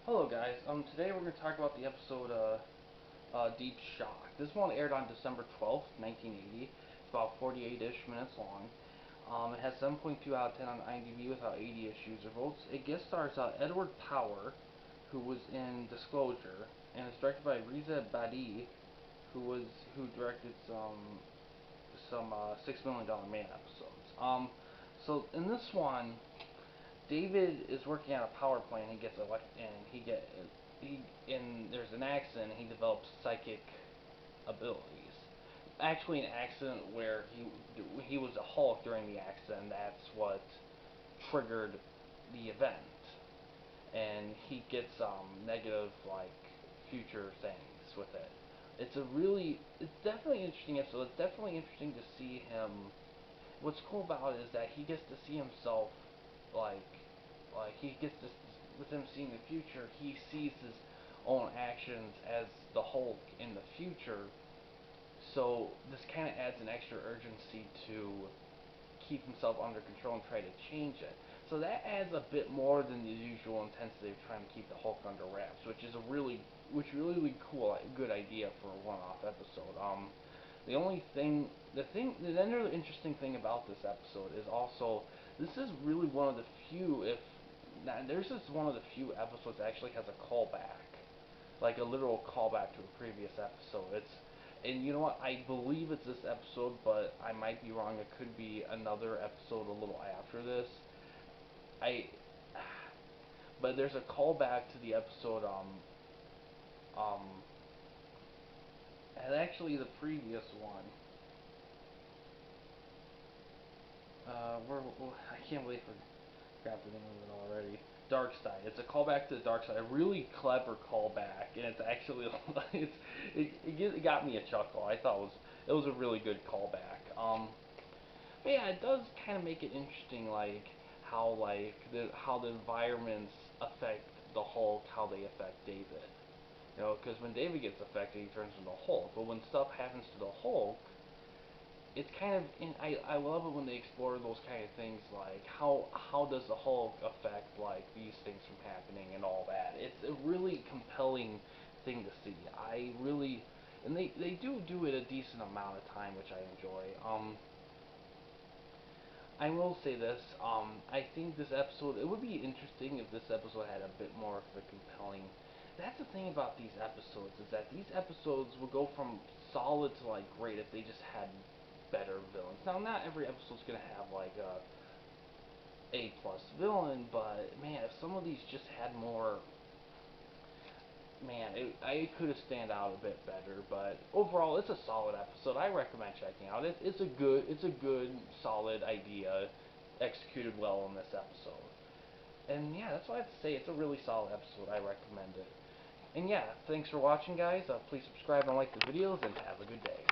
Hello guys, today we're going to talk about the episode, Deep Shock. This one aired on December 12th, 1980. It's about 48-ish minutes long. It has 7.2 out of 10 on IMDb without 80-ish user votes. It guest stars Edward Power, who was in Disclosure, and it's directed by Riza Badi, who directed some $6 Million Man episodes. So in this one, David is working on a power plant. And there's an accident. And he develops psychic abilities. Actually, an accident where he was a Hulk during the accident. That's what triggered the event, and he gets negative future things with it. It's definitely an interesting episode. It's definitely interesting to see him. What's cool about it is that he gets to see himself like he gets this, with him seeing the future, he sees his own actions as the Hulk in the future. So this kind of adds an extra urgency to keep himself under control and try to change it. So that adds a bit more than the usual intensity of trying to keep the Hulk under wraps, which is really cool, good idea for a one-off episode. The other interesting thing about this episode is also this is really one of the few, if there's just one of the few episodes that actually has a callback, like a literal callback to a previous episode. And you know what? I believe it's this episode, but I might be wrong. It could be another episode a little after this. I, but there's a callback to the episode. Um, and actually the previous one. I can't believe I forgot the name of it already. Dark Side. It's a callback to the Dark Side. A really clever callback, and it's actually it got me a chuckle. I thought it was a really good callback. But yeah, it does kind of make it interesting, how the environments affect the Hulk, how they affect David. Because when David gets affected, he turns into Hulk. But when stuff happens to the Hulk, it's kind of I love it when they explore those kind of things, like how does the Hulk affect these things from happening and all that. It's a really compelling thing to see. And they do it a decent amount of time, which I enjoy. I will say this. I think this episode, it would be interesting if this episode had a bit more of a compelling. That's the thing about these episodes, is that these episodes will go from solid to great if they just had better villains. Now, not every episode's gonna have a plus villain, but man, if some of these just had more, man, I could have stand out a bit better. But overall, it's a solid episode. I recommend checking out. It's a good solid idea executed well in this episode. And yeah, that's what I have to say. It's a really solid episode. I recommend it. And yeah, thanks for watching, guys. Please subscribe and like the videos, and have a good day.